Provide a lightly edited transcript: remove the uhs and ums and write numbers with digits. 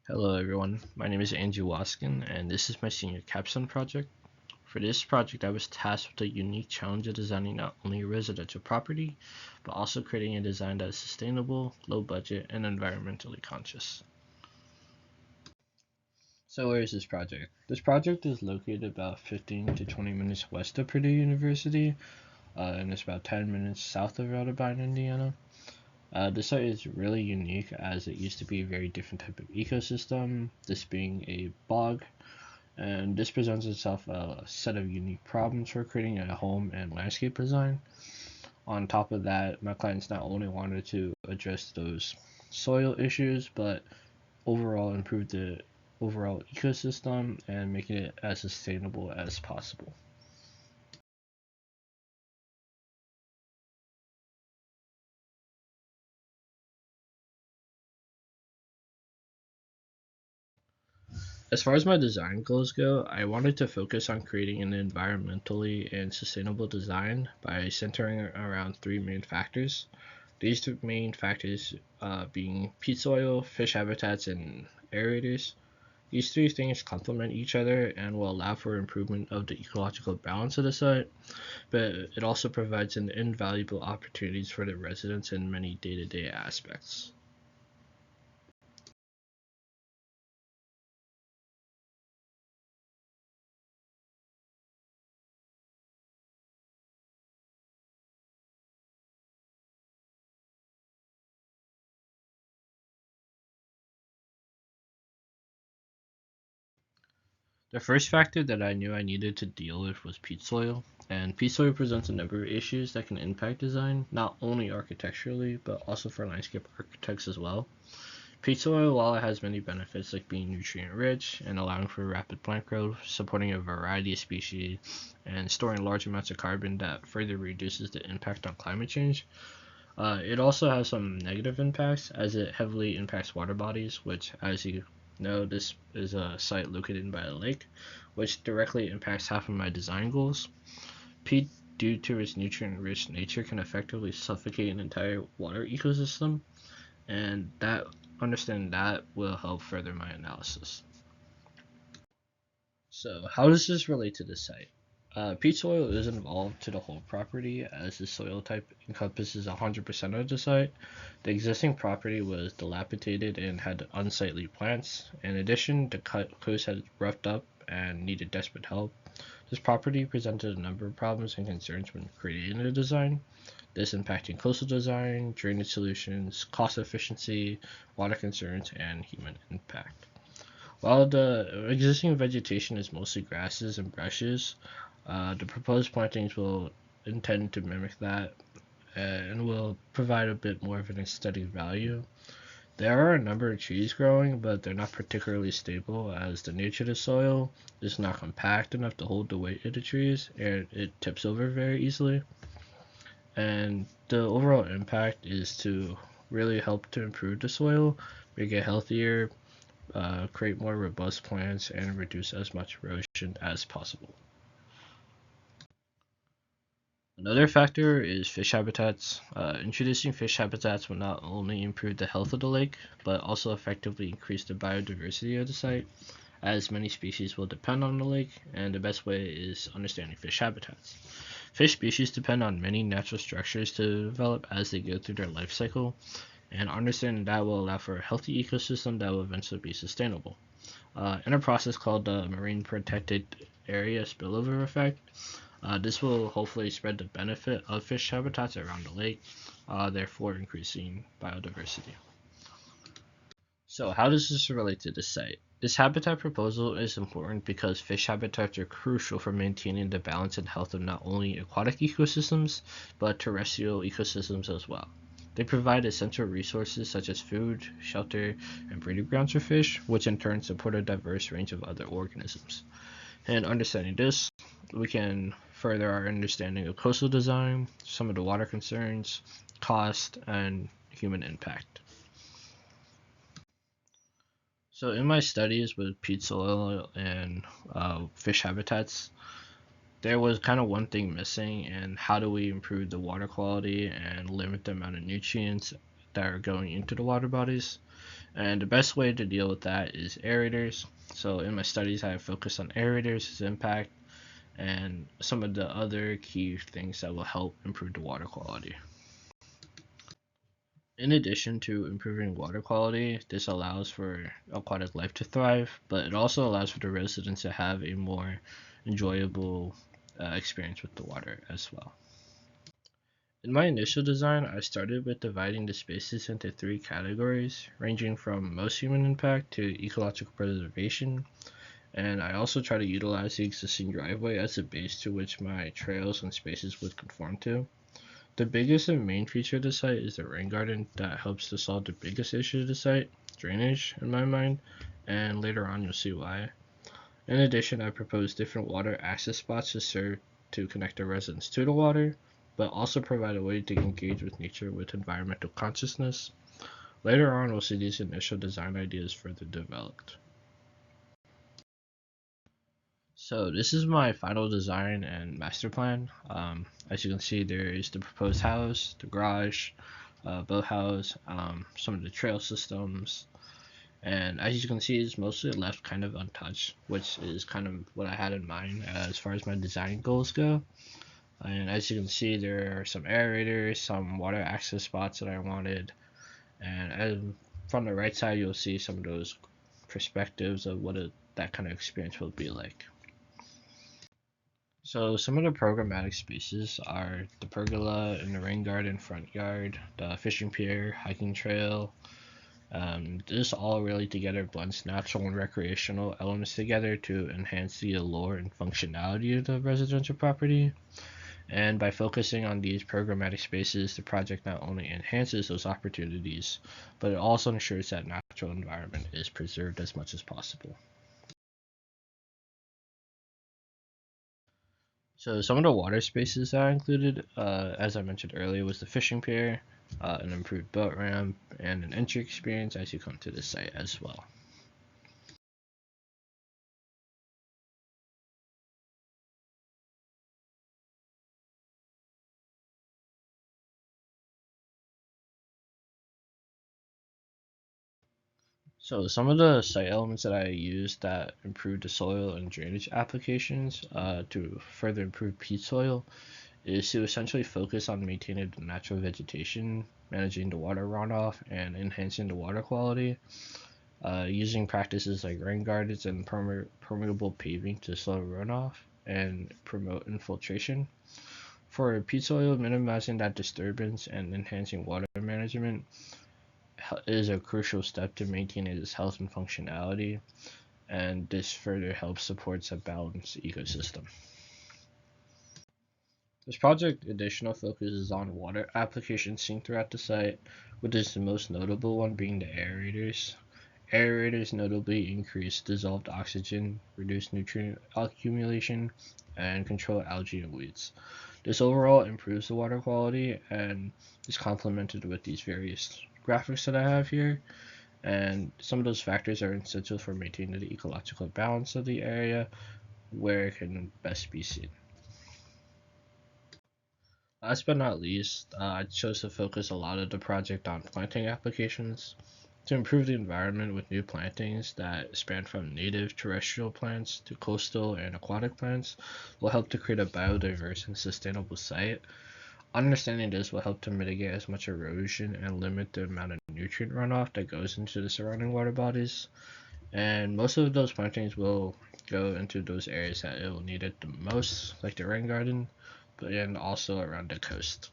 Hello everyone, my name is AndrewWaskin and this is my senior capstone project. For this project I was tasked with the unique challenge of designing not only a residential property, but also creating a design that is sustainable, low budget, and environmentally conscious. So where is this project? This project is located about 15 to 20 minutes west of Purdue University, and it's about 10 minutes south of OtterbeinLakeHouse, Indiana. This site is really unique as it used to be a very different type of ecosystem, this being a bog, and this presents itself a set of unique problems for creating a home and landscape design. On top of that, my clients not only wanted to address those soil issues, but overall improve the overall ecosystem and making it as sustainable as possible. As far as my design goals go, I wanted to focus on creating an environmentally and sustainable design by centering around three main factors. These two main factors being peat soil, fish habitats, and aerators. These three things complement each other and will allow for improvement of the ecological balance of the site, but it also provides an invaluable opportunities for the residents in many day-to-day aspects. The first factor that I knew I needed to deal with was peat soil, and peat soil presents a number of issues that can impact design, not only architecturally, but also for landscape architects as well. Peat soil, while it has many benefits like being nutrient rich and allowing for rapid plant growth, supporting a variety of species, and storing large amounts of carbon that further reduces the impact on climate change, it also has some negative impacts as it heavily impacts water bodies, which, as you know, this is a site located by a lake, which directly impacts half of my design goals. Peat, due to its nutrient rich nature, can effectively suffocate an entire water ecosystem, and that understanding that will help further my analysis. So, how does this relate to the site? Peat soil is involved to the whole property as the soil type encompasses 100% of the site. The existing property was dilapidated and had unsightly plants. In addition, the coast had roughed up and needed desperate help. This property presented a number of problems and concerns when creating the design. This impacting coastal design, drainage solutions, cost efficiency, water concerns, and human impact. While the existing vegetation is mostly grasses and brushes, the proposed plantings will intend to mimic that and will provide a bit more of an aesthetic value. There are a number of trees growing, but they're not particularly stable as the nature of the soil is not compact enough to hold the weight of the trees and it tips over very easily. And the overall impact is to really help to improve the soil, make it healthier, create more robust plants, and reduce as much erosion as possible. Another factor is fish habitats. Introducing fish habitats will not only improve the health of the lake, but also effectively increase the biodiversity of the site, as many species will depend on the lake, and the best way is understanding fish habitats. Fish species depend on many natural structures to develop as they go through their life cycle, and understanding that will allow for a healthy ecosystem that will eventually be sustainable. In a process called the Marine Protected Area Spillover Effect, this will hopefully spread the benefit of fish habitats around the lake, therefore increasing biodiversity. So, how does this relate to the site? This habitat proposal is important because fish habitats are crucial for maintaining the balance and health of not only aquatic ecosystems, but terrestrial ecosystems as well. They provide essential resources such as food, shelter, and breeding grounds for fish, which in turn support a diverse range of other organisms. And understanding this, we can further our understanding of coastal design, some of the water concerns, cost, and human impact. So, in my studies with peat soil and fish habitats, there was kind of one thing missing, and how do we improve the water quality and limit the amount of nutrients that are going into the water bodies? And the best way to deal with that is aerators. So in my studies, I have focused on aerators, its impact, and some of the other key things that will help improve the water quality. In addition to improving water quality, this allows for aquatic life to thrive, but it also allows for the residents to have a more enjoyable experience with the water as well. In my initial design, I started with dividing the spaces into three categories, ranging from most human impact to ecological preservation, and I also try to utilize the existing driveway as a base to which my trails and spaces would conform to. The biggest and main feature of the site is the rain garden that helps to solve the biggest issue of the site, drainage, in my mind, and later on you'll see why. In addition, I propose different water access spots to serve to connect the residents to the water, but also provide a way to engage with nature with environmental consciousness. Later on, we'll see these initial design ideas further developed. So this is my final design and master plan. As you can see, there is the proposed house, the garage, boathouse, some of the trail systems, and as you can see, it's mostly left kind of untouched, which is kind of what I had in mind as far as my design goals go. And as you can see, there are some aerators, some water access spots that I wanted, and from the right side, you'll see some of those perspectives of what that kind of experience will be like. So some of the programmatic spaces are the pergola in the rain garden front yard, the fishing pier, hiking trail. This all really together blends natural and recreational elements together to enhance the allure and functionality of the residential property. And by focusing on these programmatic spaces, the project not only enhances those opportunities, but it also ensures that natural environment is preserved as much as possible. So some of the water spaces that I included, as I mentioned earlier, was the fishing pier, an improved boat ramp, and an entry experience as you come to the site as well. So some of the site elements that I used that improve the soil and drainage applications to further improve peat soil is to essentially focus on maintaining the natural vegetation, managing the water runoff, and enhancing the water quality, using practices like rain gardens and permeable paving to slow runoff and promote infiltration. For peat soil, minimizing that disturbance and enhancing water management is a crucial step to maintaining its health and functionality, and this further helps supports a balanced ecosystem. This project additional focuses on water applications seen throughout the site, with the most notable one being the aerators. Aerators notably increase dissolved oxygen, reduce nutrient accumulation, and control algae and weeds. This overall improves the water quality and is complemented with these various graphics that I have here. And some of those factors are essential for maintaining the ecological balance of the area where it can best be seen. Last but not least, I chose to focus a lot of the project on planting applications to improve the environment with new plantings that span from native terrestrial plants to coastal and aquatic plants will help to create a biodiverse and sustainable site. Understanding this will help to mitigate as much erosion and limit the amount of nutrient runoff that goes into the surrounding water bodies. And most of those plantings will go into those areas that it will need it the most, like the rain garden, but and also around the coast.